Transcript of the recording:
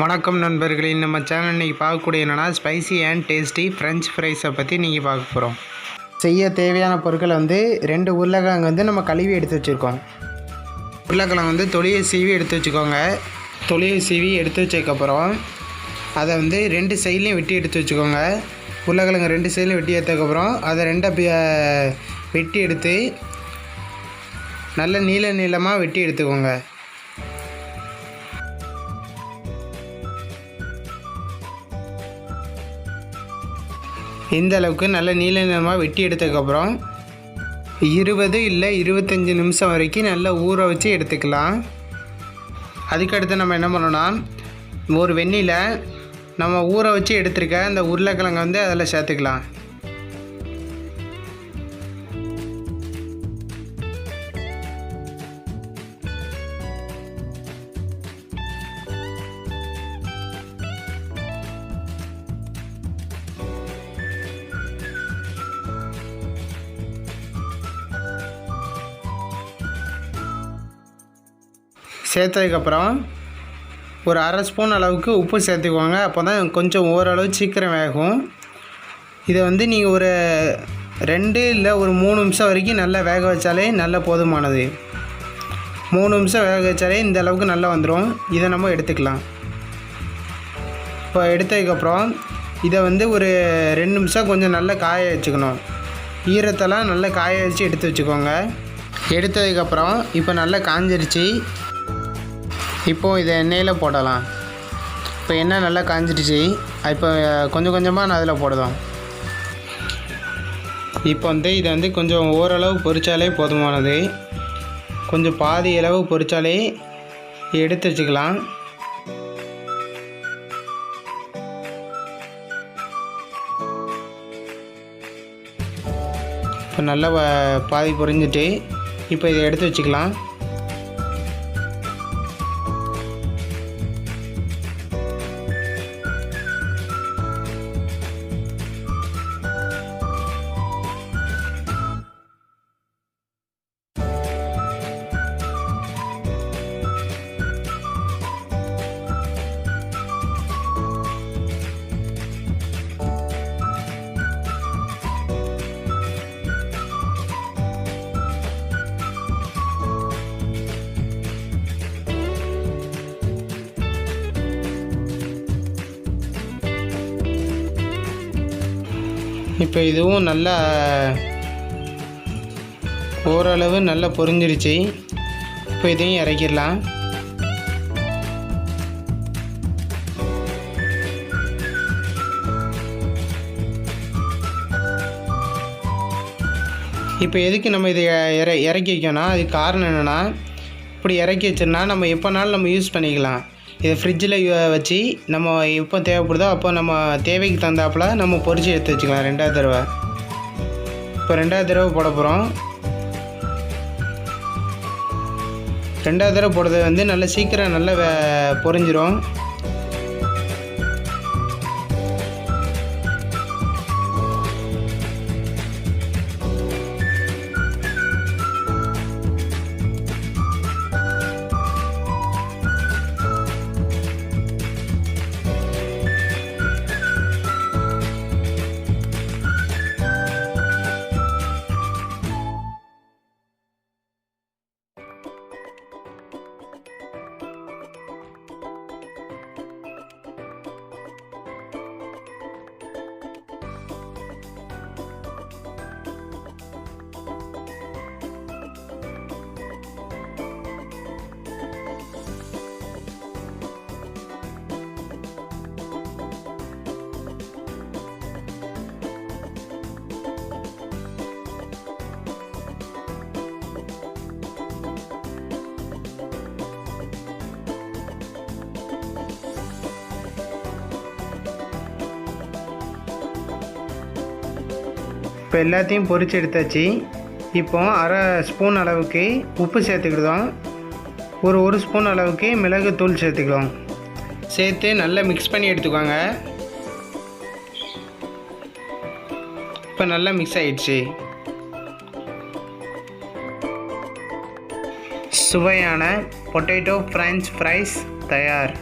வணக்கம் நண்பர்களே, நம்ம சேனல் இன்றைக்கி பார்க்கக்கூடிய என்னென்னா ஸ்பைசி அண்ட் டேஸ்டி ஃப்ரெஞ்ச் ஃப்ரைஸை பற்றி நீங்கள் பார்க்க போகிறோம். செய்ய தேவையான பொருட்களை 2 உருளைக்கிழங்கு நம்ம கழுவி எடுத்து வச்சுருக்கோம். உருளைக்கிழங்கு தொலியை சீவி எடுத்து வச்சுக்கோங்க. தொலியை சீவி எடுத்து வச்சதுக்கப்புறம் அதை 2 சைட்லேயும் வெட்டி எடுத்து வச்சுக்கோங்க. உருளைக்கிழங்கு 2 சைட்லையும் வெட்டி எடுத்ததுக்கப்புறம் அதை 2 வெட்டி எடுத்து நல்ல நீளமாக வெட்டி எடுத்துக்கோங்க. இந்த அளவுக்கு நல்ல நீளமாக வெட்டி எடுத்ததுக்கப்புறம் 20 இல்லை 25 நிமிஷம் வரைக்கும் நல்லா ஊற வச்சு எடுத்துக்கலாம். அதுக்கடுத்து நம்ம என்ன பண்ணோன்னா, ஒரு வெந்நில நம்ம ஊற வச்சு எடுத்துருக்க அந்த உருளைக்கிழங்கை அதில் சேர்த்துக்கலாம். சேர்த்ததுக்கப்புறம் ஒரு அரை ஸ்பூன் அளவுக்கு உப்பு சேர்த்துக்குவாங்க. அப்போ தான் கொஞ்சம் ஓரளவு சீக்கிரம் வேகும். இதை நீங்கள் ஒரு 2 இல்லை ஒரு 3 நிமிஷம் வரைக்கும் நல்லா வேக வச்சாலே நல்லா போதுமானது. 3 நிமிஷம் வேக வச்சாலே இந்த அளவுக்கு நல்லா வந்துடும். இதை நம்ம எடுத்துக்கலாம். இப்போ எடுத்ததுக்கப்புறம் இதை ஒரு 2 நிமிஷம் கொஞ்சம் நல்லா காய வச்சுக்கணும். ஈரத்தெல்லாம் நல்லா காய வச்சு எடுத்து வச்சுக்கோங்க. எடுத்ததுக்கப்புறம் இப்போ நல்லா காஞ்சிருச்சு. இப்போது இதை எண்ணெயில் போடலாம். இப்போ எண்ணெய் நல்லா காஞ்சிடுச்சு. இப்போ கொஞ்சம் கொஞ்சமாக நான் அதில் போடுதோம். இப்போ இதை கொஞ்சம் ஓரளவு பொரிச்சாலே போதுமானது. கொஞ்சம் பாதி அளவு பொரிச்சாலே எடுத்து வச்சுக்கலாம். இப்போ நல்லா பாதி பொரிஞ்சிட்டு இப்போ இதை எடுத்து வச்சுக்கலாம். இப்போ இதுவும் நல்லா ஓரளவு நல்லா பொரிஞ்சிருச்சு. இப்போ இதையும் இறக்கிடலாம். இப்போ எதுக்கு நம்ம இதை இறக்கி வைக்கணும்னா, அதுக்கு காரணம் என்னென்னா, இப்படி இறக்கி வச்சோம்னா நம்ம எப்போனாலும் நம்ம யூஸ் பண்ணிக்கலாம். இதை ஃப்ரிட்ஜில் வச்சு நம்ம எப்போ தேவைப்படுதோ அப்போ நம்ம தேவைக்கு தந்தாப்பில் நம்ம பொரிச்சு எடுத்து வச்சுக்கலாம். 2வது தடவை இப்போ 2வது தடவை போட போகிறோம். 2வது தடவை போடுறது நல்லா சீக்கிரம் நல்லா பொரிஞ்சிரும். இப்போ எல்லாத்தையும் பொரிச்சு எடுத்தாச்சு. இப்போ அரை ஸ்பூன் அளவுக்கு உப்பு சேர்த்துக்கிடுதோம். ஒரு ஸ்பூன் அளவுக்கு மிளகுத்தூள் சேர்த்துக்கலாம். சேர்த்து நல்லா மிக்ஸ் பண்ணி எடுத்துக்கோங்க. இப்போ நல்லா மிக்ஸ் ஆகிடுச்சு. சுவையான பொட்டேட்டோ ஃப்ரெஞ்ச் ஃப்ரைஸ் தயார்.